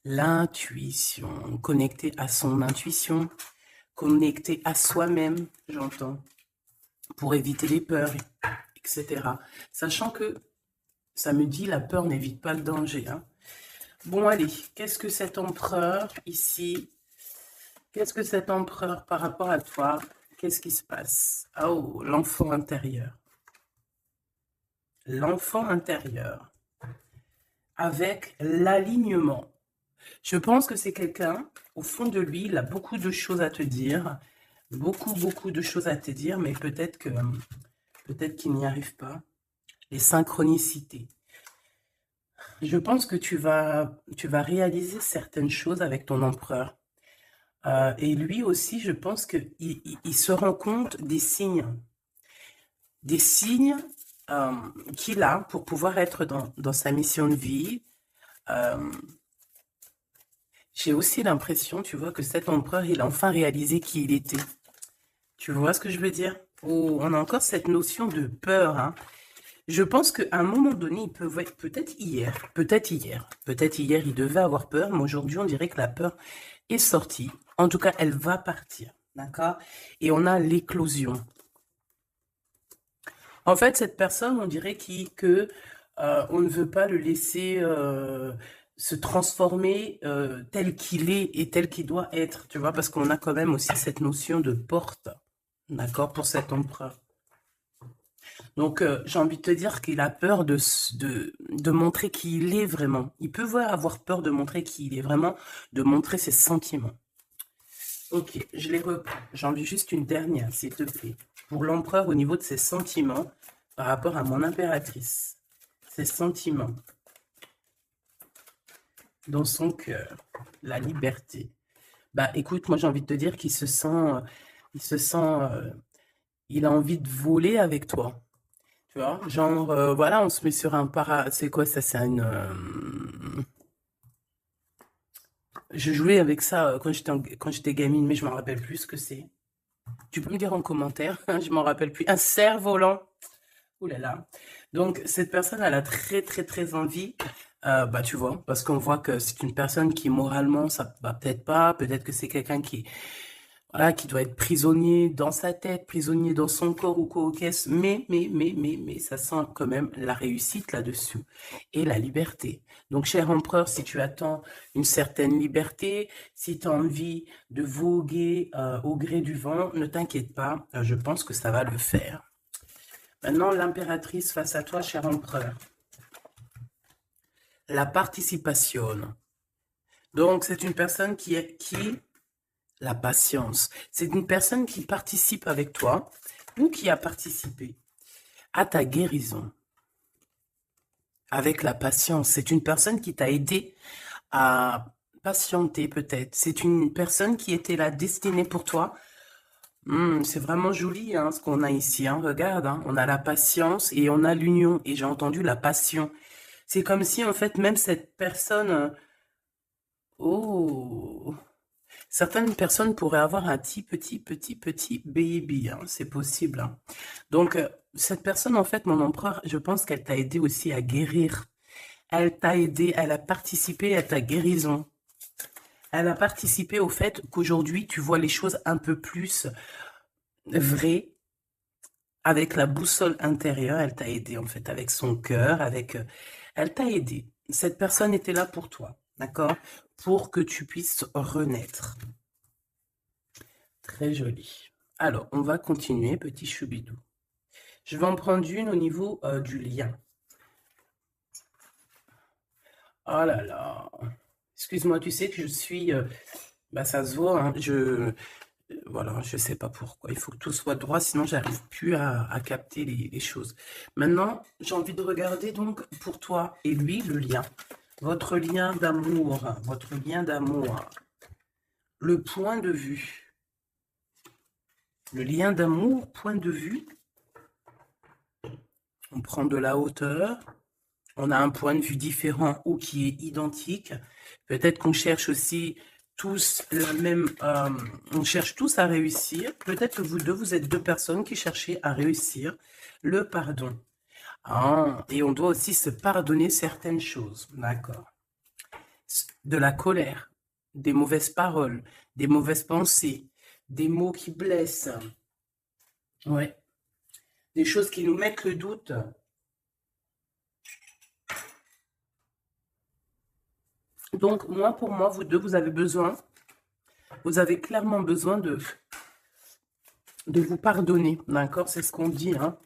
L'intuition, connecter à son intuition, connecter à soi-même, j'entends, pour éviter les peurs, etc. Sachant que ça me dit la peur n'évite pas le danger, hein. Bon, allez, qu'est-ce que cet empereur ici, qu'est-ce que cet empereur par rapport à toi, qu'est-ce qui se passe? Oh, l'enfant intérieur. L'enfant intérieur avec l'alignement. Je pense que c'est quelqu'un, au fond de lui, il a beaucoup de choses à te dire, beaucoup de choses à te dire, mais peut-être qu'il n'y arrive pas. Les synchronicités. Je pense que tu vas réaliser certaines choses avec ton empereur. Et lui aussi, je pense qu'il se rend compte des signes qu'il a pour pouvoir être dans sa mission de vie. J'ai aussi l'impression, tu vois, que cet empereur, il a enfin réalisé qui il était. Tu vois ce que je veux dire? Oh, on a encore cette notion de peur, hein. Je pense qu'à un moment donné, il peut être peut-être hier, il devait avoir peur, mais aujourd'hui, on dirait que la peur est sortie. En tout cas, elle va partir, d'accord? Et on a l'éclosion. En fait, cette personne, on dirait on ne veut pas le laisser se transformer tel qu'il est et tel qu'il doit être, tu vois, parce qu'on a quand même aussi cette notion de porte, d'accord, pour cet empereur. Donc, j'ai envie de te dire qu'il a peur de montrer qui il est vraiment. Il peut avoir peur de montrer qui il est vraiment, de montrer ses sentiments. Ok, je les reprends. J'en veux juste une dernière, s'il te plaît. Pour l'empereur, au niveau de ses sentiments, par rapport à mon impératrice. Ses sentiments. Dans son cœur. La liberté. Bah, écoute, moi, j'ai envie de te dire qu'il se sent... il a envie de voler avec toi. Tu vois, genre, voilà, on se met sur un C'est quoi ça? C'est une... Je jouais avec ça quand j'étais gamine, mais je m'en rappelle plus ce que c'est. Tu peux me dire en commentaire, je m'en rappelle plus. Un cerf-volant. Ouh là là. Donc, cette personne, elle a très envie, bah, tu vois, parce qu'on voit que c'est une personne qui, moralement, ça va peut-être pas, peut-être que c'est quelqu'un voilà, qui doit être prisonnier dans sa tête, prisonnier dans son corps ou quoi, qu'est-ce, mais, ça sent quand même la réussite là-dessus et la liberté. Donc, cher empereur, si tu attends une certaine liberté, si tu as envie de voguer au gré du vent, ne t'inquiète pas, je pense que ça va le faire. Maintenant, l'impératrice face à toi, cher empereur. La participation. Donc, c'est une personne la patience. C'est une personne qui participe avec toi ou qui a participé à ta guérison. Avec la patience. C'est une personne qui t'a aidé à patienter peut-être. C'est une personne qui était là destinée pour toi. C'est vraiment joli hein, ce qu'on a ici. Hein. Regarde, hein, on a la patience et on a l'union. Et j'ai entendu la passion. C'est comme si en fait même cette personne... Oh, certaines personnes pourraient avoir un petit baby, hein, c'est possible. Hein. Donc, cette personne, en fait, mon empereur, je pense qu'elle t'a aidé aussi à guérir. Elle t'a aidé, elle a participé à ta guérison. Elle a participé au fait qu'aujourd'hui, tu vois les choses un peu plus vraies. Avec la boussole intérieure, elle t'a aidé, en fait, avec son cœur, elle t'a aidé. Cette personne était là pour toi, d'accord? Pour que tu puisses renaître. Très joli. Alors, on va continuer, petit choubidou. Je vais en prendre une au niveau du lien. Oh là là. Excuse-moi, tu sais que je suis... bah, ça se voit, hein, voilà, je sais pas pourquoi. Il faut que tout soit droit, sinon j'arrive plus à capter les choses. Maintenant, j'ai envie de regarder donc pour toi et lui, le lien. Votre lien d'amour, votre lien d'amour. Le point de vue. Le lien d'amour, point de vue. On prend de la hauteur, on a un point de vue différent ou qui est identique. Peut-être qu'on cherche aussi tous on cherche tous à réussir. Peut-être que vous êtes deux personnes qui cherchez à réussir le pardon. Ah, et on doit aussi se pardonner certaines choses. D'accord. de la colère, des mauvaises paroles, des mauvaises pensées, des mots qui blessent. Ouais. Des choses qui nous mettent le doute. Donc, moi, pour moi, vous deux, vous avez besoin, vous avez clairement besoin de vous pardonner, d'accord? C'est ce qu'on dit, hein.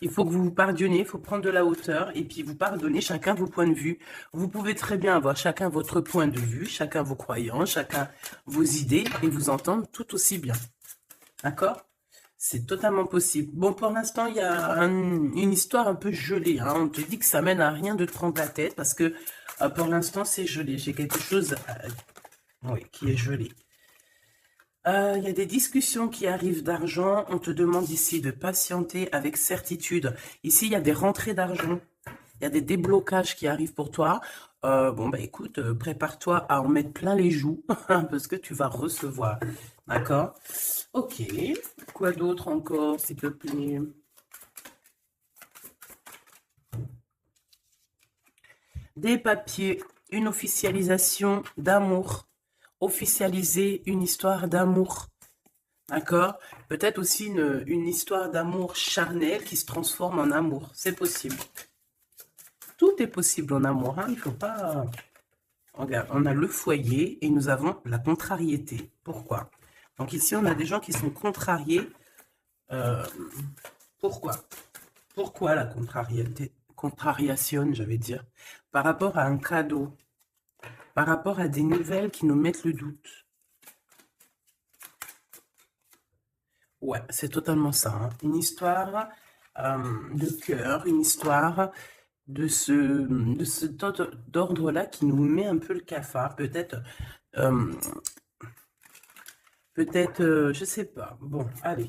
Il faut que vous vous pardonniez, il faut prendre de la hauteur et puis vous pardonner chacun vos points de vue. Vous pouvez très bien avoir chacun votre point de vue, chacun vos croyances, chacun vos idées et vous entendre tout aussi bien. D'accord? C'est totalement possible. Bon, pour l'instant, il y a une histoire un peu gelée, hein. On te dit que ça mène à rien de te prendre la tête parce que pour l'instant, c'est gelé. J'ai quelque chose oui, qui est gelé. Il y a des discussions qui arrivent d'argent. On te demande ici de patienter avec certitude. Ici, il y a des rentrées d'argent. Il y a des déblocages qui arrivent pour toi. Bon, bah écoute, prépare-toi à en mettre plein les joues parce que tu vas recevoir. D'accord? Ok. Quoi d'autre encore, s'il te plaît? Des papiers, une officialisation d'amour. Officialiser une histoire d'amour. D'accord? Peut-être aussi une histoire d'amour charnel qui se transforme en amour. C'est possible. Tout est possible en amour. Hein? Il ne faut pas... Regarde, on a le foyer et nous avons la contrariété. Pourquoi? Donc ici, on a des gens qui sont contrariés. Pourquoi? Pourquoi la contrariété? Contrariation, j'allais dire. Par rapport à un cadeau. Par rapport à des nouvelles qui nous mettent le doute. Ouais, c'est totalement ça. Hein. Une histoire de cœur, une histoire de cet ordre-là qui nous met un peu le cafard. Peut-être, je sais pas. Bon, allez.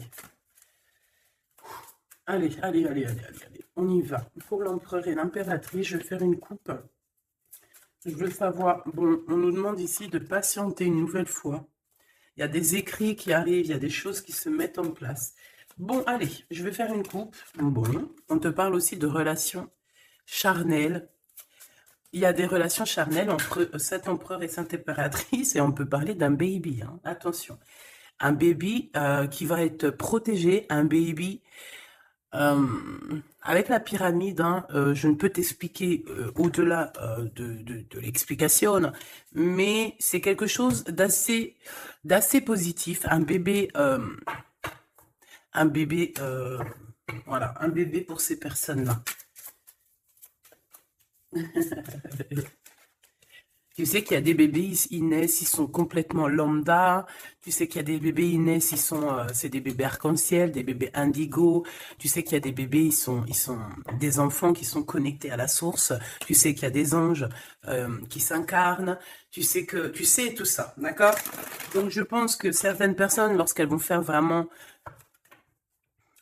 Allez. On y va. Pour l'empereur et l'impératrice, je vais faire une coupe. Je veux savoir, bon, on nous demande ici de patienter une nouvelle fois. Il y a des écrits qui arrivent, il y a des choses qui se mettent en place. Bon, allez, je vais faire une coupe. Bon, on te parle aussi de relations charnelles. Il y a des relations charnelles entre cet empereur et cette impératrice et on peut parler d'un baby. Hein. Attention, un baby qui va être protégé, un baby... avec la pyramide, hein, je ne peux t'expliquer au-delà de l'explication, mais c'est quelque chose d'assez positif. Un bébé, voilà, un bébé pour ces personnes-là. Tu sais qu'il y a des bébés, ils naissent, ils sont complètement lambda. Tu sais qu'il y a des bébés, ils naissent, c'est des bébés arc-en-ciel, des bébés indigo. Tu sais qu'il y a des bébés, ils sont des enfants qui sont connectés à la source. Tu sais qu'il y a des anges qui s'incarnent. Tu sais tout ça, d'accord? Donc je pense que certaines personnes, lorsqu'elles vont faire vraiment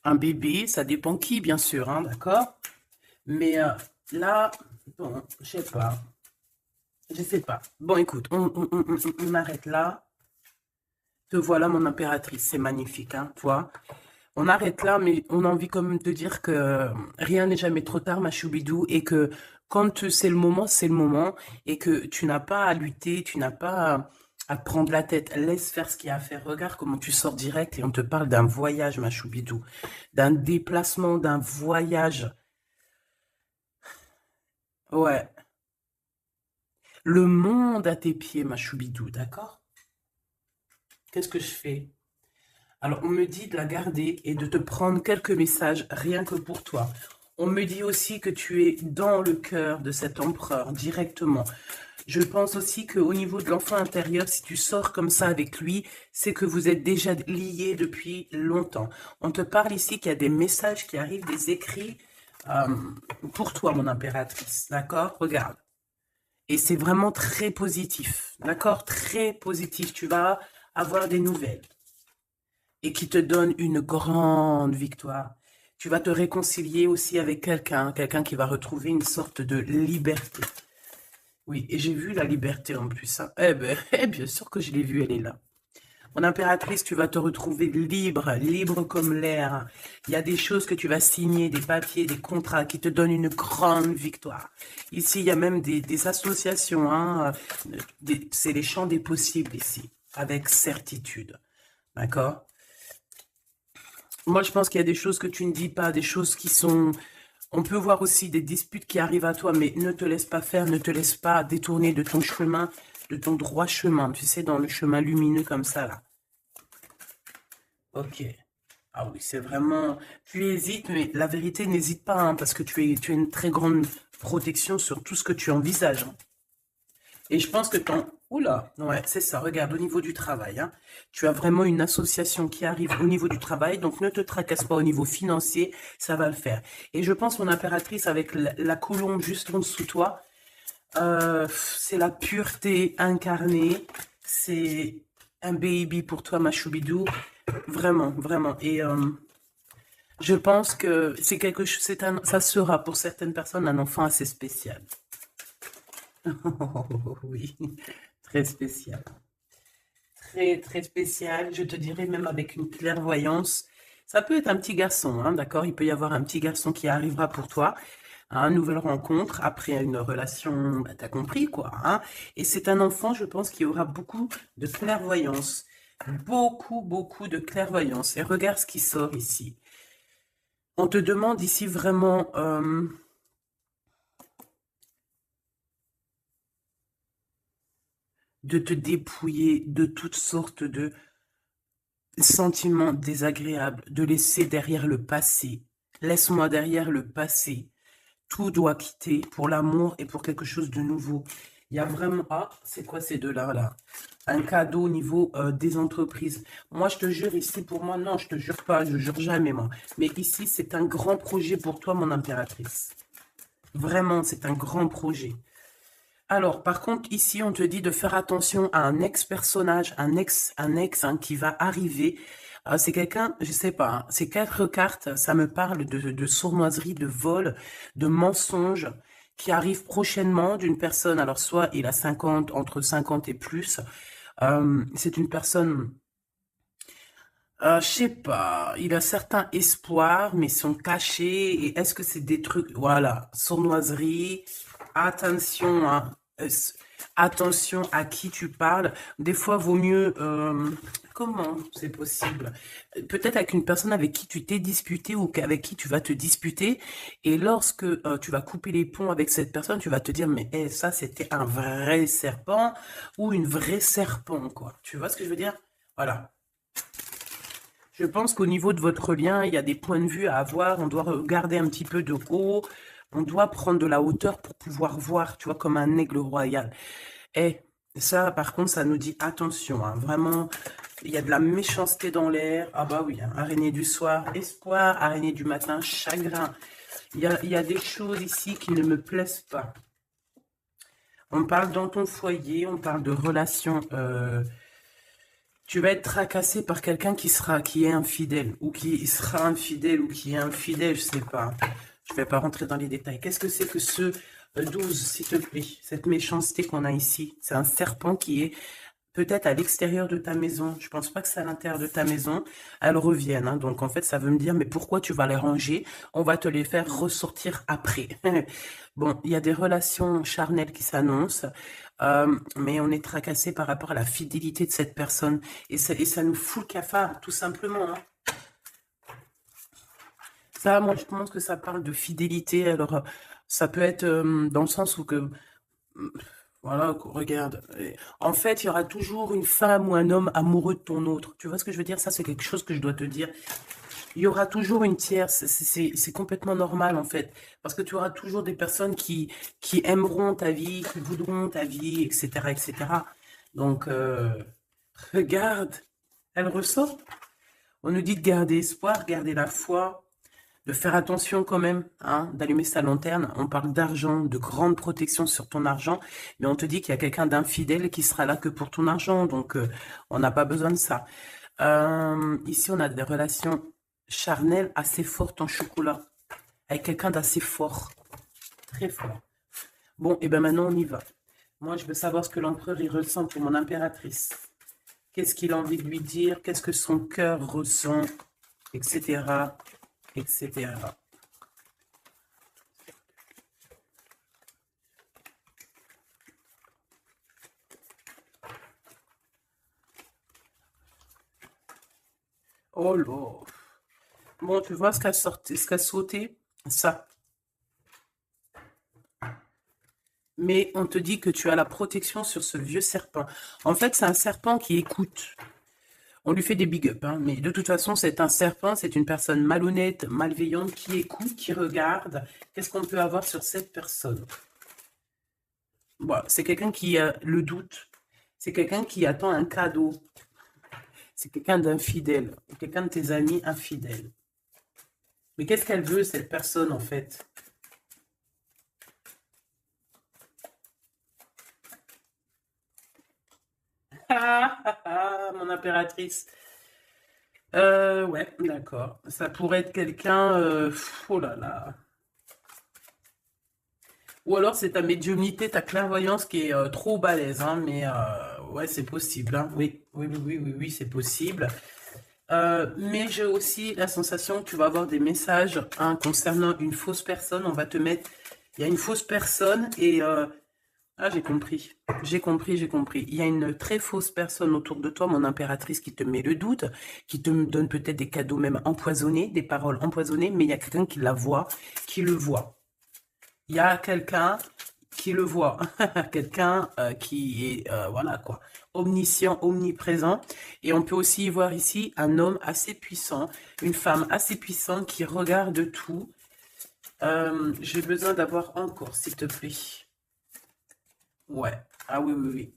un bébé, ça dépend qui, bien sûr, hein, d'accord? Mais là, bon, je sais pas. Je sais pas. Bon, écoute, on arrête là. Te voilà, mon impératrice. C'est magnifique, hein, toi. On arrête là, mais on a envie quand même de dire que rien n'est jamais trop tard, ma choubidou, et que quand c'est le moment, et que tu n'as pas à lutter, tu n'as pas à te prendre la tête. Laisse faire ce qu'il y a à faire. Regarde comment tu sors direct et on te parle d'un voyage, ma choubidou. D'un déplacement, d'un voyage. Ouais. Le monde à tes pieds, ma choubidou, d'accord? Qu'est-ce que je fais? Alors, on me dit de la garder et de te prendre quelques messages rien que pour toi. On me dit aussi que tu es dans le cœur de cet empereur directement. Je pense aussi qu'au niveau de l'enfant intérieur, si tu sors comme ça avec lui, c'est que vous êtes déjà liés depuis longtemps. On te parle ici qu'il y a des messages qui arrivent, des écrits pour toi, mon impératrice. D'accord? Regarde. Et c'est vraiment très positif. D'accord? Très positif. Tu vas avoir des nouvelles. Et qui te donne une grande victoire. Tu vas te réconcilier aussi avec quelqu'un qui va retrouver une sorte de liberté. Oui, et j'ai vu la liberté en plus. Hein. Eh bien sûr que je l'ai vue, elle est là. Mon impératrice, tu vas te retrouver libre, libre comme l'air. Il y a des choses que tu vas signer, des papiers, des contrats qui te donnent une grande victoire. Ici, il y a même des associations. Hein, c'est les champs des possibles ici, avec certitude. D'accord? Moi, je pense qu'il y a des choses que tu ne dis pas, des choses qui sont... On peut voir aussi des disputes qui arrivent à toi, mais ne te laisse pas faire, ne te laisse pas détourner de ton chemin, de ton droit chemin, tu sais, dans le chemin lumineux comme ça, là. Ok. Ah oui, c'est vraiment... Tu hésites, mais la vérité, n'hésite pas, hein, parce que tu as une très grande protection sur tout ce que tu envisages. Hein. Et je pense que ton... Oula, ouais, c'est ça, regarde, au niveau du travail, hein, tu as vraiment une association qui arrive au niveau du travail, donc ne te tracasse pas au niveau financier, ça va le faire. Et je pense, mon impératrice, avec la colombe juste en dessous de toi, c'est la pureté incarnée, c'est un baby pour toi, ma choubidou, vraiment, vraiment. Et je pense que c'est quelque chose, ça sera pour certaines personnes un enfant assez spécial. Oui, très spécial. Très, très spécial. Je te dirais même avec une clairvoyance. Ça peut être un petit garçon, hein, d'accord? Il peut y avoir un petit garçon qui arrivera pour toi à une nouvelle rencontre après une relation, bah, t'as compris quoi, hein? Et c'est un enfant, je pense, qui aura beaucoup de clairvoyance. Beaucoup, beaucoup de clairvoyance. Et regarde ce qui sort ici. On te demande ici vraiment... de te dépouiller de toutes sortes de sentiments désagréables, de laisser derrière le passé. Laisse-moi derrière le passé. Tout doit quitter pour l'amour et pour quelque chose de nouveau. Il y a vraiment... Ah, c'est quoi ces deux-là, là? Un cadeau au niveau des entreprises. Moi, je te jure, ici, pour moi, non, je te jure pas, je jure jamais, moi. Mais ici, c'est un grand projet pour toi, mon impératrice. Vraiment, c'est un grand projet. Alors, par contre, ici, on te dit de faire attention à un ex-personnage, un ex hein, qui va arriver. C'est quelqu'un, je sais pas, hein, ces 4 cartes, ça me parle de sournoiserie, de vol, de mensonge qui arrive prochainement d'une personne. Alors, soit il a 50, entre 50 et plus. C'est une personne, je sais pas, il a certains espoirs, mais sont cachés. Et est-ce que c'est des trucs, voilà, sournoiserie, attention, hein, attention à qui tu parles. Des fois, vaut mieux, comment c'est possible? Peut-être avec une personne avec qui tu t'es disputé ou avec qui tu vas te disputer. Et lorsque tu vas couper les ponts avec cette personne, tu vas te dire, mais ça, c'était un vrai serpent ou une vraie serpent, quoi. Tu vois ce que je veux dire? Voilà. Je pense qu'au niveau de votre lien, il y a des points de vue à avoir. On doit regarder un petit peu de haut. On doit prendre de la hauteur pour pouvoir voir, tu vois, comme un aigle royal. Et ça, par contre, ça nous dit attention. Hein, vraiment, il y a de la méchanceté dans l'air. Ah bah oui, hein, araignée du soir, espoir. Araignée du matin, chagrin. Il y a des choses ici qui ne me plaisent pas. On parle dans ton foyer, on parle de relations... tu vas être tracassé par quelqu'un qui est infidèle, ou qui sera infidèle, ou qui est infidèle, je sais pas. Je vais pas rentrer dans les détails. Qu'est-ce que c'est que ce 12, s'il te plaît? Cette méchanceté qu'on a ici. C'est un serpent qui est peut-être à l'extérieur de ta maison. Je pense pas que c'est à l'intérieur de ta maison. Elles reviennent. Hein. Donc, en fait, ça veut me dire, mais pourquoi tu vas les ranger? On va te les faire ressortir après. Bon, il y a des relations charnelles qui s'annoncent. Mais on est tracassé par rapport à la fidélité de cette personne. Et ça nous fout le cafard, tout simplement. Hein. Ça, moi, je pense que ça parle de fidélité. Alors, ça peut être dans le sens où que... Voilà, regarde. En fait, il y aura toujours une femme ou un homme amoureux de ton autre. Tu vois ce que je veux dire? Ça, c'est quelque chose que je dois te dire. Il y aura toujours une tierce. C'est complètement normal, en fait. Parce que tu auras toujours des personnes qui aimeront ta vie, qui voudront ta vie, etc., etc. Donc, regarde. Elle ressort. On nous dit de garder espoir, garder la foi, de faire attention quand même, hein, d'allumer sa lanterne. On parle d'argent, de grande protection sur ton argent, mais on te dit qu'il y a quelqu'un d'infidèle qui sera là que pour ton argent, donc on n'a pas besoin de ça. Ici, on a des relations charnelles assez fortes en chocolat, avec quelqu'un d'assez fort, très fort. Bon, et bien maintenant on y va. Moi, je veux savoir ce que l'empereur y ressent pour mon impératrice. Qu'est-ce qu'il a envie de lui dire? Qu'est-ce que son cœur ressent? Etc. Etc. Oh là. Bon, tu vois ce qu'a sorti, ce qu'a sauté? Ça. Mais on te dit que tu as la protection sur ce vieux serpent. En fait, c'est un serpent qui écoute. On lui fait des big up, hein, mais de toute façon, c'est un serpent, c'est une personne malhonnête, malveillante, qui écoute, qui regarde. Qu'est-ce qu'on peut avoir sur cette personne? Bon, c'est quelqu'un qui a le doute. C'est quelqu'un qui attend un cadeau. C'est quelqu'un d'infidèle. Quelqu'un de tes amis infidèles. Mais qu'est-ce qu'elle veut, cette personne, en fait? Mon impératrice. Ouais, d'accord. Ça pourrait être quelqu'un... oh là là. Ou alors c'est ta médiumnité, ta clairvoyance qui est trop balèze, hein, mais ouais, c'est possible, hein. Oui, oui, oui, oui, oui, oui, c'est possible. Mais j'ai aussi la sensation que tu vas avoir des messages, hein, concernant une fausse personne. On va te mettre... Il y a une fausse personne et... ah, j'ai compris. J'ai compris, j'ai compris. Il y a une très fausse personne autour de toi, mon impératrice, qui te met le doute, qui te donne peut-être des cadeaux même empoisonnés, des paroles empoisonnées, mais il y a quelqu'un qui la voit, qui le voit. Il y a quelqu'un qui le voit, quelqu'un qui est, voilà quoi, omniscient, omniprésent. Et on peut aussi y voir ici un homme assez puissant, une femme assez puissante qui regarde tout. J'ai besoin d'avoir encore, s'il te plaît. Ouais, ah oui, oui, oui.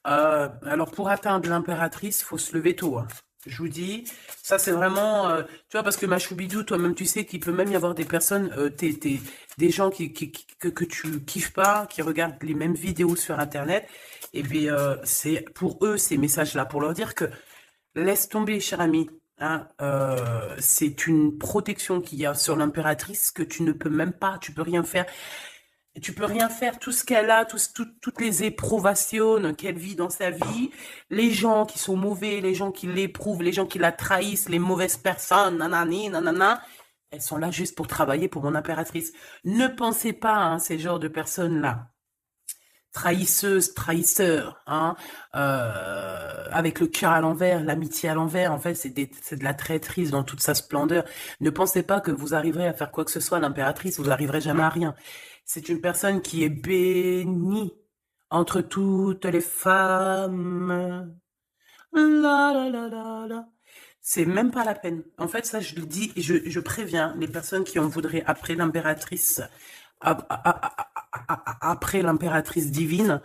Alors pour atteindre l'impératrice, il faut se lever tôt, hein. Je vous dis, ça c'est vraiment, tu vois, parce que ma choubidou, toi-même tu sais qu'il peut même y avoir des personnes, des gens que tu kiffes pas, qui regardent les mêmes vidéos sur Internet, et puis c'est pour eux ces messages-là, pour leur dire que laisse tomber, cher ami, hein, c'est une protection qu'il y a sur l'impératrice que tu ne peux même pas, tu peux rien faire. Et tu peux rien faire, tout ce qu'elle a, toutes les éprouvations qu'elle vit dans sa vie, les gens qui sont mauvais, les gens qui l'éprouvent, les gens qui la trahissent, les mauvaises personnes, nanani, nanana, elles sont là juste pour travailler pour mon impératrice. Ne pensez pas, hein, ces genres de personnes-là, trahisseuses, trahisseurs, hein, avec le cœur à l'envers, l'amitié à l'envers, en fait, c'est de la traîtrise dans toute sa splendeur. Ne pensez pas que vous arriverez à faire quoi que ce soit à l'impératrice, vous n'arriverez jamais à rien. C'est une personne qui est bénie entre toutes les femmes. La, la, la, la, la. C'est même pas la peine. En fait, ça, je le dis, et je préviens les personnes qui en voudraient après l'impératrice, après l'impératrice divine,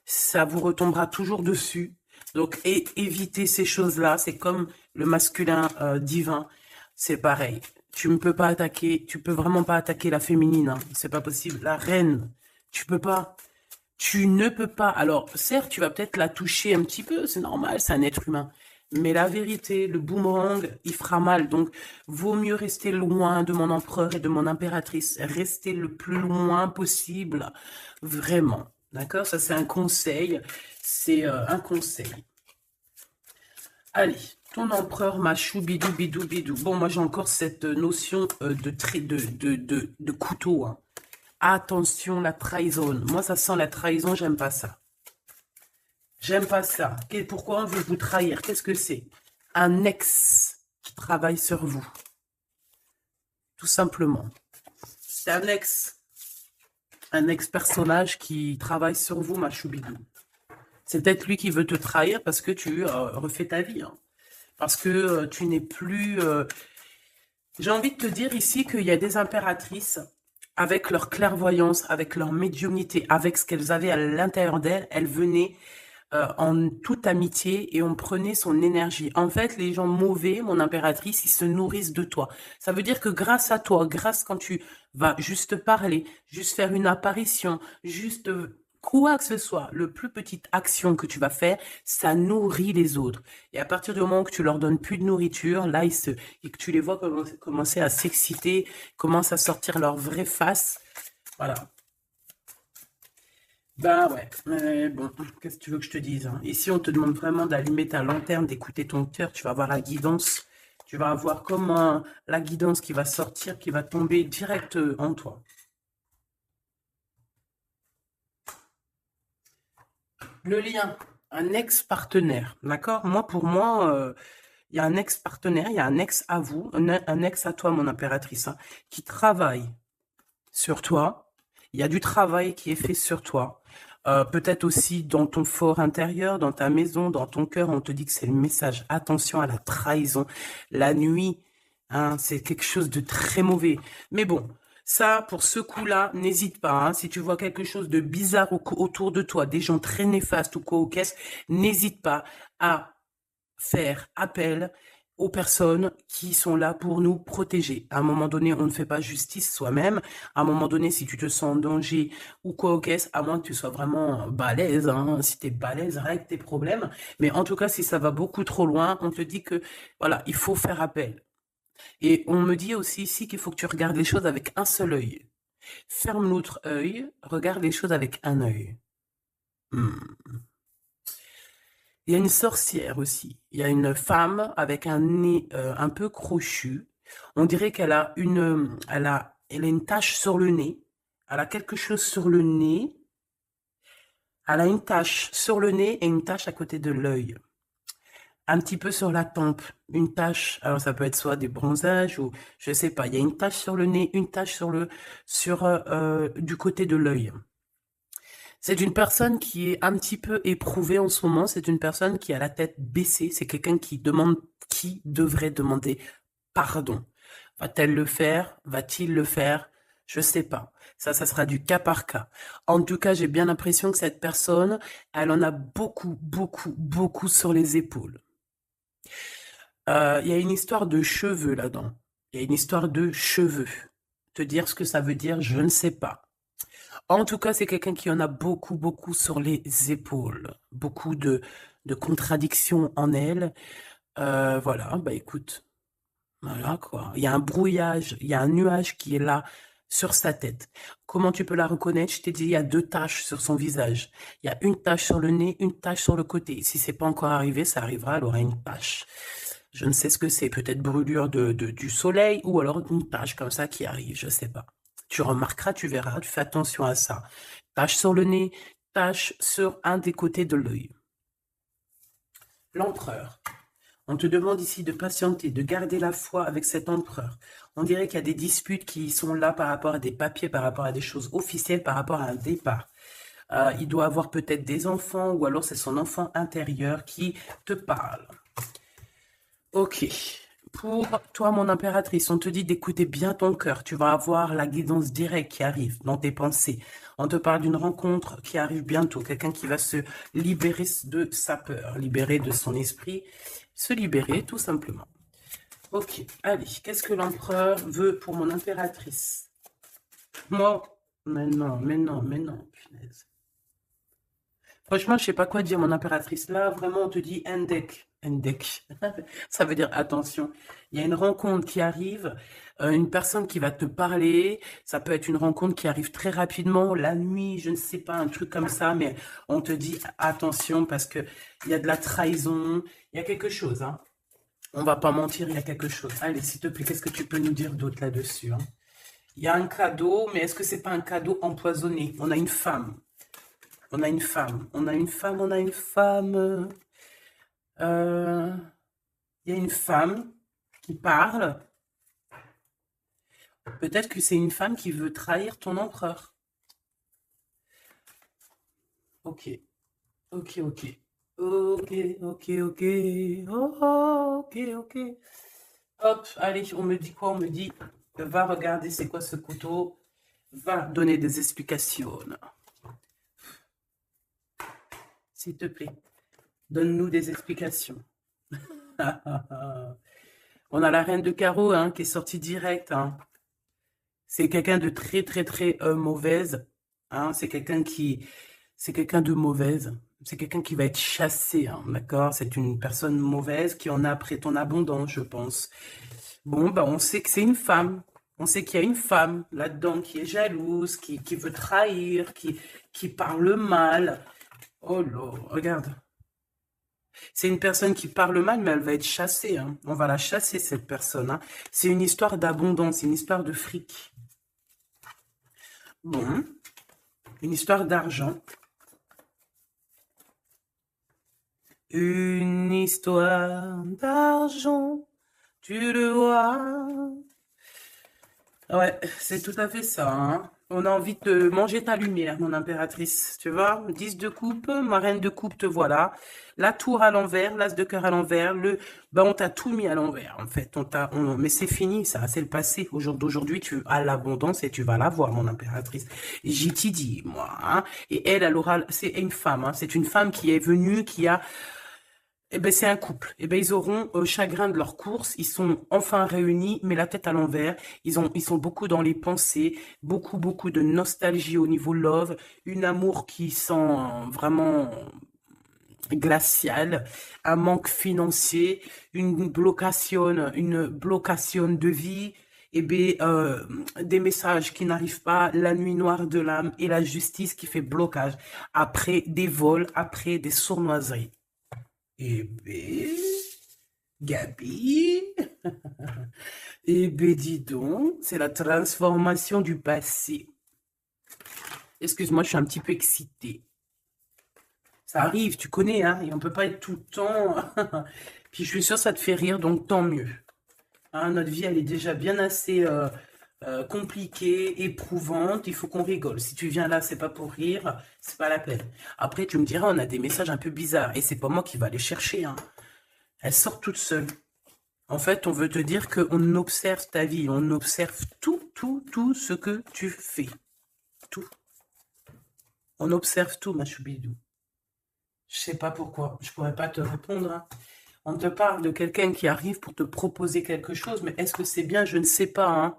ça vous retombera toujours dessus. Donc, évitez ces choses-là. C'est comme le masculin divin. C'est pareil. Tu ne peux pas attaquer, tu peux vraiment pas attaquer la féminine, hein. C'est pas possible. La reine, tu peux pas. Tu ne peux pas. Alors, certes, tu vas peut-être la toucher un petit peu, c'est normal, c'est un être humain. Mais la vérité, le boomerang, il fera mal. Donc, vaut mieux rester loin de mon empereur et de mon impératrice. Rester le plus loin possible. Vraiment. D'accord? Ça, c'est un conseil. C'est un conseil. Allez, ton empereur machou, bidou, bidou, bidou. Bon, moi, j'ai encore cette notion de couteau, hein. Attention, la trahison. Moi, ça sent la trahison, j'aime pas ça. J'aime pas ça. Pourquoi on veut vous trahir? Qu'est-ce que c'est? Un ex qui travaille sur vous. Tout simplement. C'est un ex. Un ex-personnage qui travaille sur vous, ma choubidou. C'est peut-être lui qui veut te trahir parce que tu refais ta vie, hein. Parce que tu n'es plus... J'ai envie de te dire ici qu'il y a des impératrices, avec leur clairvoyance, avec leur médiumnité, avec ce qu'elles avaient à l'intérieur d'elles, elles venaient en toute amitié et on prenait son énergie. En fait, les gens mauvais, mon impératrice, ils se nourrissent de toi. Ça veut dire que grâce à toi, grâce quand tu vas juste parler, juste faire une apparition, juste quoi que ce soit, le plus petite action que tu vas faire, ça nourrit les autres. Et à partir du moment que tu leur donnes plus de nourriture, là, et que tu les vois commencer à s'exciter, commencent à sortir leur vraie face. Voilà. Bah ouais, bon, qu'est-ce que tu veux que je te dise, hein? Ici, on te demande vraiment d'allumer ta lanterne, d'écouter ton cœur. Tu vas avoir la guidance. Tu vas avoir comme la guidance qui va sortir, qui va tomber direct en toi. Le lien, un ex-partenaire, d'accord? Moi, pour moi, il y a un ex-partenaire, il y a un ex à vous, un ex à toi, mon impératrice, hein, qui travaille sur toi. Il y a du travail qui est fait sur toi. Peut-être aussi dans ton fort intérieur, dans ta maison, dans ton cœur, on te dit que c'est le message. Attention à la trahison. La nuit, hein, c'est quelque chose de très mauvais. Mais bon, ça, pour ce coup-là, n'hésite pas, hein. Si tu vois quelque chose de bizarre autour de toi, des gens très néfastes ou quoi, ou qu'est-ce, n'hésite pas à faire appel aux personnes qui sont là pour nous protéger. À un moment donné, on ne fait pas justice soi-même. À un moment donné, si tu te sens en danger ou quoi au caisse, à moins que tu sois vraiment balèze, hein, si tu es balèze, règle tes problèmes. Mais en tout cas, si ça va beaucoup trop loin, on te dit que, voilà, il faut faire appel. Et on me dit aussi ici qu'il faut que tu regardes les choses avec un seul œil. Ferme l'autre œil, regarde les choses avec un œil. Il y a une sorcière aussi. Il y a une femme avec un nez un peu crochu. On dirait qu'elle a elle a une tache sur le nez. Elle a quelque chose sur le nez. Elle a une tache sur le nez et une tache à côté de l'œil. Un petit peu sur la tempe, une tache. Alors ça peut être soit des bronzages ou je sais pas. Il y a une tache sur le nez, une tache du côté de l'œil. C'est une personne qui est un petit peu éprouvée en ce moment. C'est une personne qui a la tête baissée. C'est quelqu'un qui devrait demander pardon. Va-t-elle le faire? Va-t-il le faire? Je sais pas. Ça sera du cas par cas. En tout cas, j'ai bien l'impression que cette personne, elle en a beaucoup, beaucoup, beaucoup sur les épaules. Il y a une histoire de cheveux là-dedans. Il y a une histoire de cheveux. Te dire ce que ça veut dire, je ne sais pas. En tout cas, c'est quelqu'un qui en a beaucoup, beaucoup sur les épaules. Beaucoup de contradictions en elle. Voilà, bah écoute, voilà quoi. Il y a un brouillage, il y a un nuage qui est là sur sa tête. Comment tu peux la reconnaître? Je t'ai dit, il y a deux taches sur son visage. Il y a une tache sur le nez, une tache sur le côté. Si c'est pas encore arrivé, ça arrivera, elle aura une tache. Je ne sais ce que c'est, peut-être brûlure du soleil ou alors une tache comme ça qui arrive, je sais pas. Tu remarqueras, tu verras, tu fais attention à ça. Tache sur le nez, tache sur un des côtés de l'œil. L'empereur. On te demande ici de patienter, de garder la foi avec cet empereur. On dirait qu'il y a des disputes qui sont là par rapport à des papiers, par rapport à des choses officielles, par rapport à un départ. Il doit avoir peut-être des enfants ou alors c'est son enfant intérieur qui te parle. Ok. Pour toi, mon impératrice, on te dit d'écouter bien ton cœur. Tu vas avoir la guidance directe qui arrive dans tes pensées. On te parle d'une rencontre qui arrive bientôt. Quelqu'un qui va se libérer de sa peur, libérer de son esprit, se libérer tout simplement. Ok, allez, qu'est-ce que l'empereur veut pour mon impératrice? Moi, mais non, mais non, mais non, punaise. Franchement, je sais pas quoi dire, mon impératrice. Là, vraiment, on te dit Endek. Endek. Ça veut dire attention. Il y a une rencontre qui arrive, une personne qui va te parler. Ça peut être une rencontre qui arrive très rapidement, la nuit, je ne sais pas, un truc comme ça, mais on te dit attention parce que il y a de la trahison, il y a quelque chose, hein. On va pas mentir, il y a quelque chose. Allez, s'il te plaît, qu'est-ce que tu peux nous dire d'autre là-dessus, hein? Il y a un cadeau, mais est-ce que c'est pas un cadeau empoisonné? On a une femme. On a une femme, on a une femme, on a une femme. Il y a une femme qui parle. Peut-être que c'est une femme qui veut trahir ton empereur. Ok, ok, ok. Ok, ok, ok. Oh, ok, ok. Hop, allez, on me dit quoi? On me dit, va regarder c'est quoi ce couteau. Va donner des explications. S'il te plaît, donne-nous des explications. On a la reine de carreau hein, qui est sortie direct. Hein. C'est quelqu'un de très, très, très mauvaise. Hein. C'est quelqu'un de mauvaise. C'est quelqu'un qui va être chassé, hein, d'accord? C'est une personne mauvaise qui en a après ton abondance, je pense. Bon, bah, on sait que c'est une femme. On sait qu'il y a une femme là-dedans qui est jalouse, qui veut trahir, qui parle mal. Oh là, regarde. C'est une personne qui parle mal, mais elle va être chassée, hein. On va la chasser, cette personne, hein. C'est une histoire d'abondance, une histoire de fric. Bon, une histoire d'argent. Une histoire d'argent, tu le vois. Ouais, c'est tout à fait ça, hein. On a envie de manger ta lumière, mon impératrice. Tu vois, 10 de coupe, ma reine de coupe, te voilà. La tour à l'envers, l'as de cœur à l'envers, ben on t'a tout mis à l'envers, en fait. Mais c'est fini, ça, c'est le passé. D'aujourd'hui, tu as l'abondance et tu vas l'avoir, mon impératrice. J'y t'y dis, moi, hein. Et elle aura, c'est une femme, hein. C'est une femme qui est venue, qui a eh ben, c'est un couple. Eh ben, ils auront chagrin de leur course. Ils sont enfin réunis, mais la tête à l'envers. Ils sont beaucoup dans les pensées, beaucoup de nostalgie au niveau love, une amour qui sent vraiment glacial, un manque financier, une blocation de vie. Eh ben, des messages qui n'arrivent pas, la nuit noire de l'âme et la justice qui fait blocage après des vols, après des sournoiseries. Eh ben, Gabi, eh ben dis donc, c'est la transformation du passé. Excuse-moi, je suis un petit peu excitée. Ça arrive, tu connais, hein, et on peut pas être tout le temps. Puis je suis sûre que ça te fait rire, donc tant mieux. Hein, notre vie, elle est déjà bien assez compliquée, éprouvante. Il faut qu'on rigole. Si tu viens là, c'est pas pour rire, c'est pas la peine. Après, tu me diras, on a des messages un peu bizarres, et c'est pas moi qui va les chercher, hein. Elle sort toute seule. En fait, on veut te dire qu'on observe ta vie, on observe tout ce que tu fais. Tout. On observe tout, ma choubidou. Je sais pas pourquoi, je pourrais pas te répondre, hein. On te parle de quelqu'un qui arrive pour te proposer quelque chose, mais est-ce que c'est bien? Je ne sais pas, hein.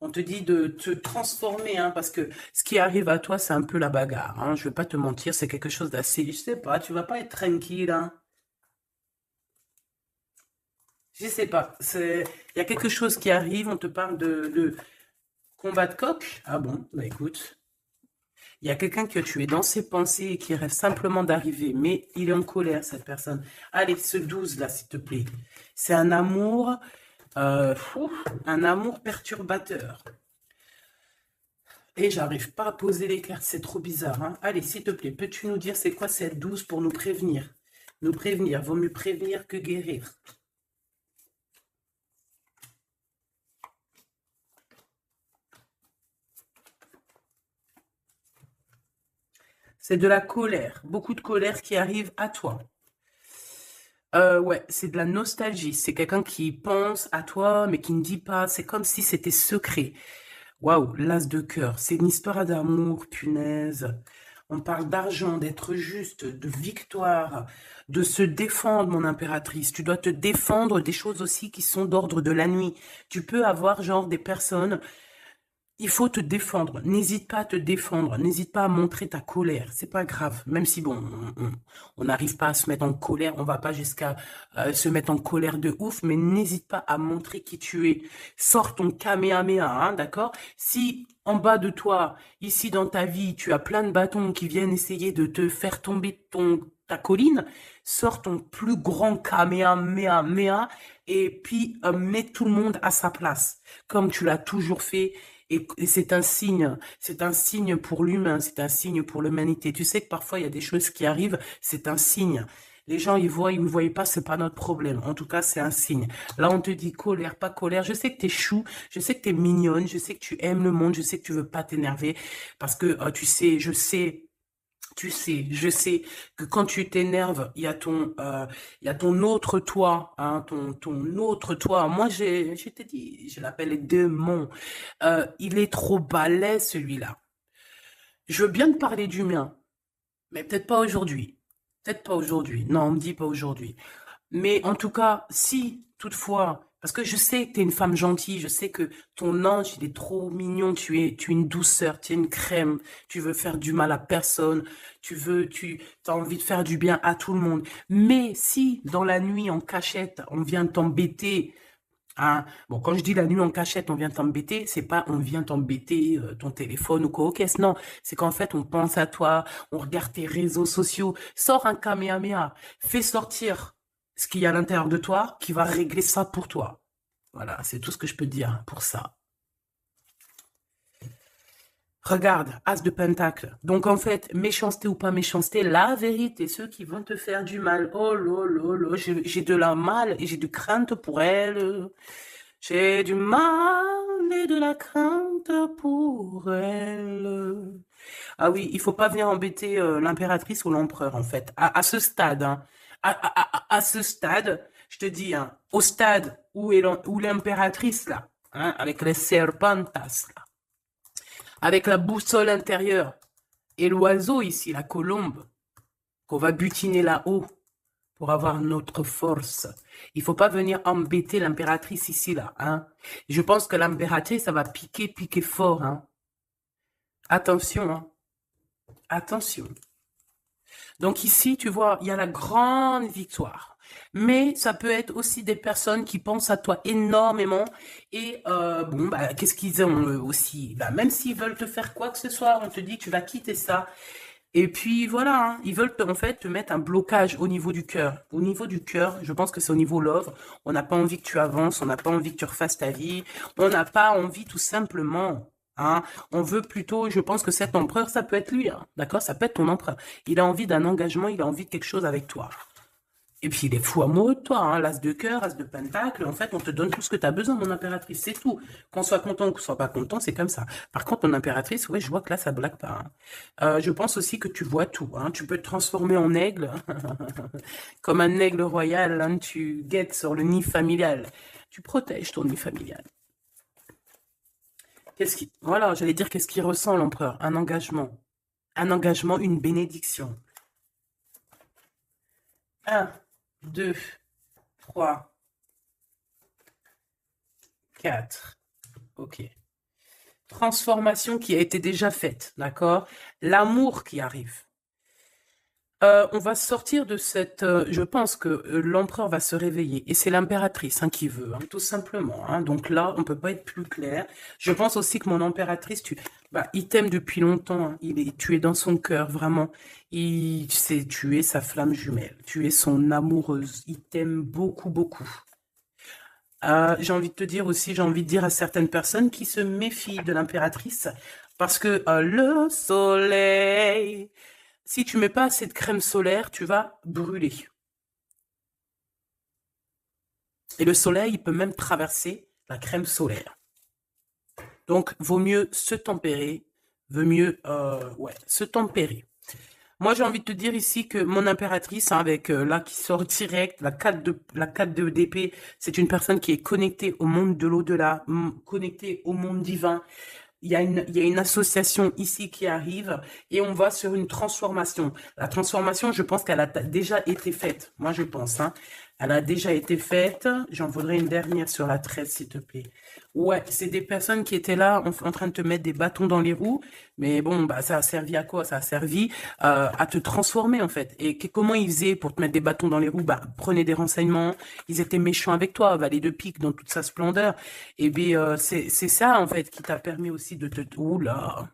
On te dit de te transformer, hein, parce que ce qui arrive à toi, c'est un peu la bagarre, hein. Je vais pas te mentir, c'est quelque chose d'assez, je sais pas, tu vas pas être tranquille, hein. Je sais pas, il y a quelque chose qui arrive, on te parle de combat de coq. Ah bon, bah écoute, il y a quelqu'un que tu es dans ses pensées et qui rêve simplement d'arriver, mais il est en colère, cette personne. Allez, ce 12 là, s'il te plaît. C'est un amour perturbateur. Et j'arrive pas à poser les cartes, c'est trop bizarre, hein. Allez, s'il te plaît, peux-tu nous dire c'est quoi cette 12 pour nous prévenir? Nous prévenir, vaut mieux prévenir que guérir. C'est de la colère, beaucoup de colère qui arrive à toi. Ouais, c'est de la nostalgie. C'est quelqu'un qui pense à toi, mais qui ne dit pas. C'est comme si c'était secret. Waouh, l'as de cœur. C'est une histoire d'amour, punaise. On parle d'argent, d'être juste, de victoire, de se défendre, mon impératrice. Tu dois te défendre des choses aussi qui sont d'ordre de la nuit. Tu peux avoir genre des personnes. Il faut te défendre. N'hésite pas à te défendre. N'hésite pas à montrer ta colère. C'est pas grave. Même si bon, on n'arrive pas à se mettre en colère, on va pas jusqu'à se mettre en colère de ouf, mais n'hésite pas à montrer qui tu es. Sors ton kamehameha, hein, d'accord? Si en bas de toi, ici dans ta vie, tu as plein de bâtons qui viennent essayer de te faire tomber ta colline, sors ton plus grand kamehameha et puis mets tout le monde à sa place, comme tu l'as toujours fait. Et c'est un signe pour l'humain, c'est un signe pour l'humanité. Tu sais que parfois il y a des choses qui arrivent, c'est un signe. Les gens, ils voient, ils ne voient pas, c'est pas notre problème. En tout cas, c'est un signe. Là, on te dit colère, pas colère. Je sais que t'es chou, je sais que t'es mignonne, je sais que tu aimes le monde, je sais que tu veux pas t'énerver. Parce que, tu sais, je sais que quand tu t'énerves, il y a ton autre toi, hein, ton autre toi. Moi, je t'ai dit, je l'appelle démon. Il est trop balèze, celui-là. Je veux bien te parler du mien, mais peut-être pas aujourd'hui. Peut-être pas aujourd'hui. Non, on me dit pas aujourd'hui. Mais en tout cas, si toutefois, parce que je sais que tu es une femme gentille, je sais que ton ange, il est trop mignon, tu es une douceur, tu es une crème, tu veux faire du mal à personne, tu as envie de faire du bien à tout le monde. Mais si, dans la nuit, en cachette, on vient t'embêter, Hein. Bon, quand je dis la nuit en cachette, on vient t'embêter, c'est pas on vient t'embêter ton téléphone ou quoi au caisse, non. C'est qu'en fait, on pense à toi, on regarde tes réseaux sociaux, sors un Kamehameha, fais sortir ce qu'il y a à l'intérieur de toi qui va régler ça pour toi. Voilà, c'est tout ce que je peux dire pour ça. Regarde, As de Pentacle. Donc en fait, méchanceté ou pas méchanceté, la vérité, ceux qui vont te faire du mal, oh là, j'ai de la mal et j'ai de crainte pour elle. J'ai du mal et de la crainte pour elle. Ah oui, il faut pas venir embêter l'impératrice ou l'empereur en fait. À ce stade, hein. À ce stade, je te dis, hein, au stade où l'impératrice là, hein, avec les serpentas là, avec la boussole intérieure et l'oiseau ici, la colombe, qu'on va butiner là-haut pour avoir notre force. Il faut pas venir embêter l'impératrice ici, là. Hein. Je pense que l'impératrice, ça va piquer fort. Hein. Attention, hein. Attention. Donc ici, tu vois, il y a la grande victoire. Mais ça peut être aussi des personnes qui pensent à toi énormément. Et bon, bah, qu'est-ce qu'ils ont aussi bah, même s'ils veulent te faire quoi que ce soit, on te dit tu vas quitter ça. Et puis voilà, hein, ils veulent en fait te mettre un blocage au niveau du cœur. Au niveau du cœur, je pense que c'est au niveau love. On n'a pas envie que tu avances, on n'a pas envie que tu refasses ta vie. On n'a pas envie tout simplement. Hein, on veut plutôt, je pense que cet empereur, ça peut être lui, hein, d'accord? Ça peut être ton empereur. Il a envie d'un engagement, il a envie de quelque chose avec toi. Et puis il est fou amoureux de toi, hein, l'as de cœur, as de pentacle. En fait, on te donne tout ce que tu as besoin, mon impératrice, c'est tout. Qu'on soit content ou qu'on soit pas content, c'est comme ça. Par contre, mon impératrice, ouais, je vois que là, ça blague pas. Hein. Je pense aussi que tu vois tout. Hein. Tu peux te transformer en aigle, comme un aigle royal. Hein, tu guettes sur le nid familial. Tu protèges ton nid familial. Voilà, j'allais dire qu'est-ce qu'il ressent l'empereur? Un engagement. Un engagement, une bénédiction. 1, 2, 3, 4. Ok. Transformation qui a été déjà faite, d'accord? L'amour qui arrive. On va sortir de cette... je pense que l'empereur va se réveiller. Et c'est l'impératrice hein, qui veut, hein, tout simplement. Hein. Donc là, on peut pas être plus clair. Je pense aussi que mon impératrice, il t'aime depuis longtemps. Hein. Tu es dans son cœur, vraiment. Tu es sa flamme jumelle. Tu es son amoureuse. Il t'aime beaucoup, beaucoup. J'ai envie de te dire aussi, j'ai envie de dire à certaines personnes qui se méfient de l'impératrice. Parce que le soleil... Si tu mets pas assez de crème solaire, tu vas brûler. Et le soleil, il peut même traverser la crème solaire. Donc, vaut mieux se tempérer, vaut mieux se tempérer. Moi, j'ai envie de te dire ici que mon impératrice, hein, avec là qui sort direct, la 4 de d'épée, c'est une personne qui est connectée au monde de l'au-delà, connectée au monde divin. Il y a une association ici qui arrive et on va sur une transformation. La transformation, je pense qu'elle a déjà été faite. Moi, je pense. Hein. Elle a déjà été faite. J'en voudrais une dernière sur la 13, s'il te plaît. Ouais, c'est des personnes qui étaient là en train de te mettre des bâtons dans les roues. Mais bon, bah ça a servi à quoi? Ça a servi à te transformer, en fait. Et comment ils faisaient pour te mettre des bâtons dans les roues? Bah, prenez des renseignements. Ils étaient méchants avec toi, valet de pique dans toute sa splendeur. Et bien, c'est ça, en fait, qui t'a permis aussi de te... Oula!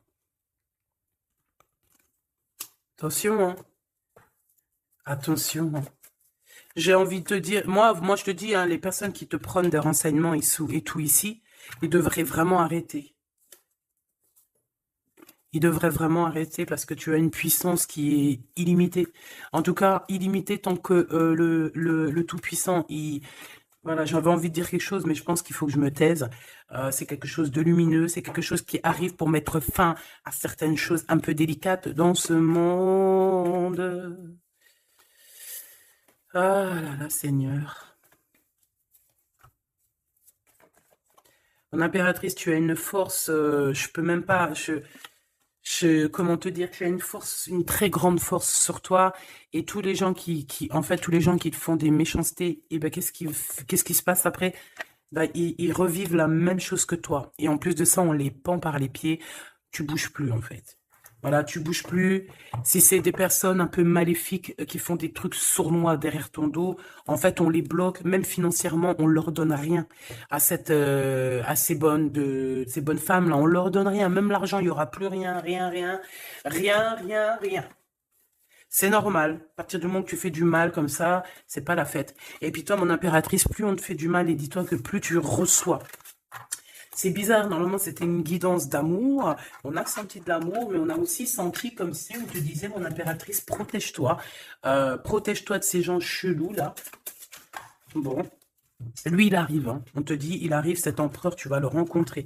Attention, hein. Attention. Hein. J'ai envie de te dire... Moi, je te dis, hein, les personnes qui te prennent des renseignements et tout ici, ils devraient vraiment arrêter. Ils devraient vraiment arrêter parce que tu as une puissance qui est illimitée. En tout cas, illimitée tant que le Tout-Puissant, Voilà, j'avais envie de dire quelque chose, mais je pense qu'il faut que je me taise. C'est quelque chose de lumineux, c'est quelque chose qui arrive pour mettre fin à certaines choses un peu délicates dans ce monde. Ah là là, Seigneur. Mon impératrice, tu as une force, je peux même pas... comment te dire, tu as une force, une très grande force sur toi, et tous les gens en fait, tous les gens qui te font des méchancetés, et ben, qu'est-ce qui se passe après? Ben, ils revivent la même chose que toi. Et en plus de ça, on les pend par les pieds, tu bouges plus, en fait. Voilà, tu bouges plus. Si c'est des personnes un peu maléfiques qui font des trucs sournois derrière ton dos, en fait, on les bloque, même financièrement, on leur donne rien à ces bonnes femmes là, on leur donne rien, même l'argent, il y aura plus rien, rien, rien, rien, rien, rien. C'est normal. À partir du moment que tu fais du mal comme ça, c'est pas la fête. Et puis toi, mon impératrice, plus on te fait du mal, et dis-toi que plus tu reçois. C'est bizarre, normalement c'était une guidance d'amour. On a senti de l'amour, mais on a aussi senti comme si on te disait, mon impératrice, protège-toi. Protège-toi de ces gens chelous là. Bon, lui il arrive, hein. On te dit, il arrive, cet empereur, tu vas le rencontrer.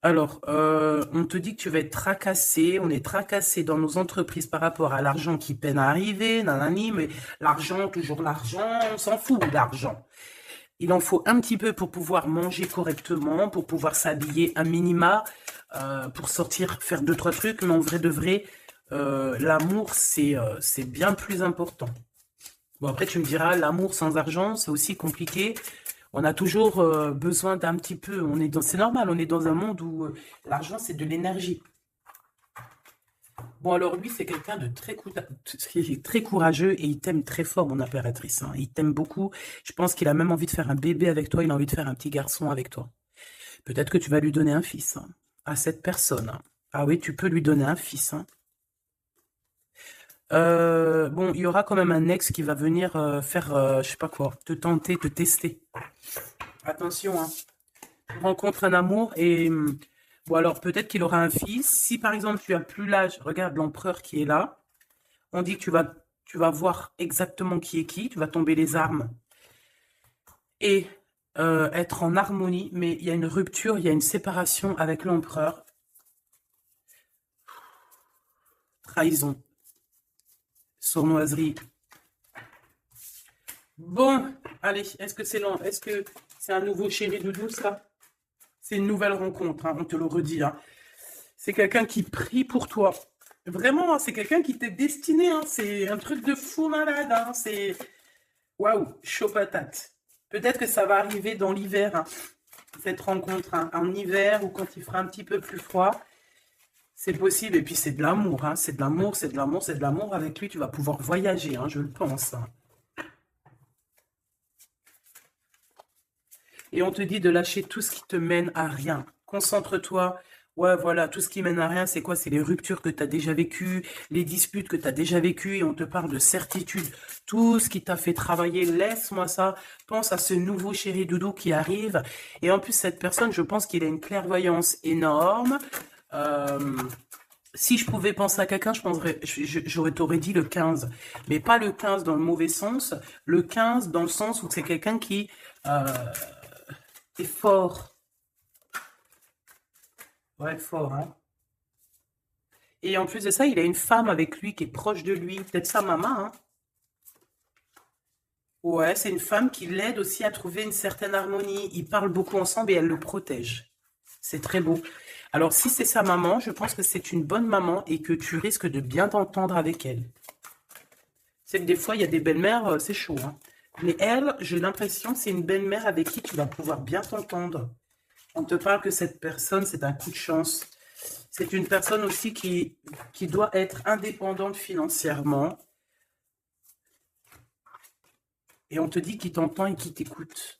Alors, on te dit que tu vas être tracassé, on est tracassé dans nos entreprises par rapport à l'argent qui peine à arriver, nanani, mais l'argent, toujours l'argent, on s'en fout de l'argent. Il en faut un petit peu pour pouvoir manger correctement, pour pouvoir s'habiller un minima, pour sortir, faire deux, trois trucs, mais en vrai de vrai, l'amour, c'est bien plus important. Bon, après, tu me diras, l'amour sans argent, c'est aussi compliqué. On a toujours besoin d'un petit peu, c'est normal, on est dans un monde où l'argent, c'est de l'énergie. Bon, alors lui, c'est quelqu'un de très courageux et il t'aime très fort, mon impératrice, hein. Il t'aime beaucoup. Je pense qu'il a même envie de faire un bébé avec toi, il a envie de faire un petit garçon avec toi. Peut-être que tu vas lui donner un fils, hein, à cette personne, hein. Ah oui, tu peux lui donner un fils, hein. Bon, il y aura quand même un ex qui va venir faire, je sais pas quoi, te tenter, te tester. Attention, hein. Tu rencontres un amour et bon, alors peut-être qu'il aura un fils. Si par exemple tu as plus l'âge, regarde l'empereur qui est là. On dit que tu vas voir exactement qui est qui. Tu vas tomber les armes et être en harmonie. Mais il y a une rupture, il y a une séparation avec l'empereur. Trahison, sournoiserie. Bon, allez, est-ce que c'est un nouveau chéri doudou ça? C'est une nouvelle rencontre, hein, on te le redit, hein. C'est quelqu'un qui prie pour toi. Vraiment, hein, c'est quelqu'un qui t'est destiné, hein. C'est un truc de fou malade, hein. C'est waouh, chaud patate. Peut-être que ça va arriver dans l'hiver, hein, cette rencontre, hein, en hiver ou quand il fera un petit peu plus froid. C'est possible. Et puis c'est de l'amour, hein. C'est de l'amour, c'est de l'amour, c'est de l'amour. Avec lui, tu vas pouvoir voyager, hein, je le pense, hein. Et on te dit de lâcher tout ce qui te mène à rien. Concentre-toi. Ouais, voilà, tout ce qui mène à rien, c'est quoi? C'est les ruptures que tu as déjà vécues, les disputes que tu as déjà vécues, et on te parle de certitude. Tout ce qui t'a fait travailler, laisse-moi ça. Pense à ce nouveau chéri doudou qui arrive. Et en plus, cette personne, je pense qu'il a une clairvoyance énorme. Si je pouvais penser à quelqu'un, t'aurais dit le 15. Mais pas le 15 dans le mauvais sens. Le 15 dans le sens où c'est quelqu'un qui est fort. Ouais, fort, hein. Et en plus de ça, il a une femme avec lui qui est proche de lui. Peut-être sa maman, hein. Ouais, c'est une femme qui l'aide aussi à trouver une certaine harmonie. Ils parlent beaucoup ensemble et elle le protège. C'est très beau. Alors, si c'est sa maman, je pense que c'est une bonne maman et que tu risques de bien t'entendre avec elle. C'est que des fois, il y a des belles-mères, c'est chaud, hein. Mais elle, j'ai l'impression que c'est une belle-mère avec qui tu vas pouvoir bien t'entendre. On te parle que cette personne, c'est un coup de chance. C'est une personne aussi qui doit être indépendante financièrement. Et on te dit qu'il t'entend et qu'il t'écoute.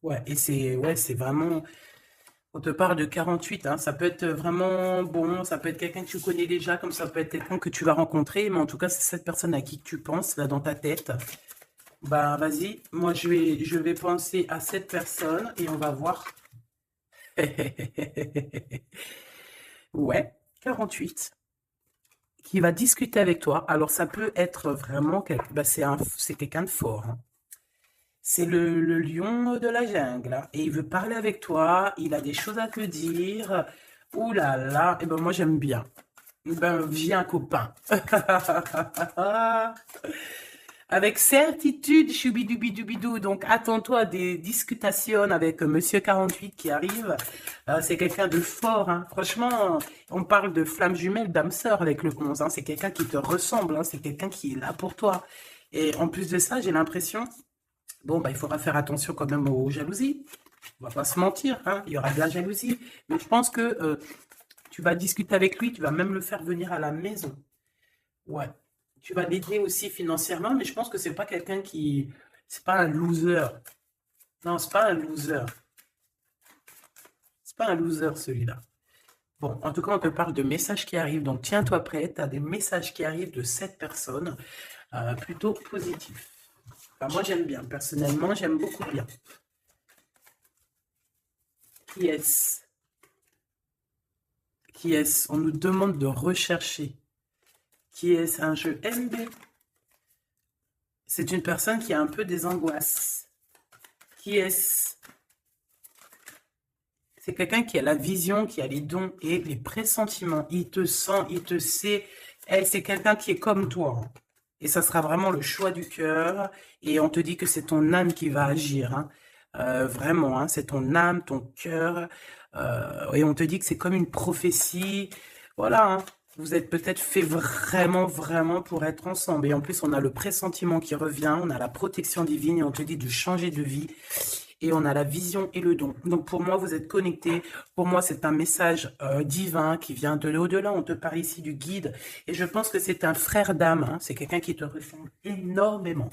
Ouais, et c'est vraiment... On te parle de 48, hein. Ça peut être vraiment bon, ça peut être quelqu'un que tu connais déjà, comme ça peut être quelqu'un que tu vas rencontrer. Mais en tout cas, c'est cette personne à qui tu penses, là, dans ta tête. Bah, vas-y, moi, je vais penser à cette personne et on va voir. Ouais, 48. Qui va discuter avec toi. Alors, ça peut être vraiment... Bah, c'est quelqu'un de fort, hein. C'est le lion de la jungle, hein. Et il veut parler avec toi. Il a des choses à te dire. Ouh là là. Et ben, moi, j'aime bien. Ben, viens, copain. Avec certitude, choubidoubidoubidou. Donc, attends-toi à des discutations avec Monsieur 48 qui arrive. C'est quelqu'un de fort, hein. Franchement, on parle de flamme jumelle, d'âme sœur avec le 11, hein. C'est quelqu'un qui te ressemble, hein. C'est quelqu'un qui est là pour toi. Et en plus de ça, j'ai l'impression, bon, bah, il faudra faire attention quand même aux jalousies. On va pas se mentir, hein, il y aura de la jalousie. Mais je pense que tu vas discuter avec lui, tu vas même le faire venir à la maison. Ouais. Tu vas l'aider aussi financièrement, mais je pense que c'est pas quelqu'un qui... C'est pas un loser. Non, c'est pas un loser. C'est pas un loser, celui-là. Bon, en tout cas, on te parle de messages qui arrivent. Donc, tiens-toi prêt. Tu as des messages qui arrivent de cette personne. Plutôt positifs. Enfin, moi, j'aime bien. Personnellement, j'aime beaucoup bien. Qui est-ce? Qui est-ce? On nous demande de rechercher. Qui est-ce? Un jeu MB. C'est une personne qui a un peu des angoisses. Qui est-ce? C'est quelqu'un qui a la vision, qui a les dons et les pressentiments. Il te sent, il te sait. C'est quelqu'un qui est comme toi. Hein. Et ça sera vraiment le choix du cœur. Et on te dit que c'est ton âme qui va agir. Hein. Vraiment, hein, c'est ton âme, ton cœur. Et on te dit que c'est comme une prophétie. Voilà, hein. Vous êtes peut-être fait vraiment, vraiment pour être ensemble. Et en plus, on a le pressentiment qui revient. On a la protection divine et on te dit de changer de vie. Et on a la vision et le don. Donc pour moi, vous êtes connectés. Pour moi, c'est un message divin qui vient de l'au-delà. On te parle ici du guide. Et je pense que c'est un frère d'âme. Hein. C'est quelqu'un qui te ressemble énormément.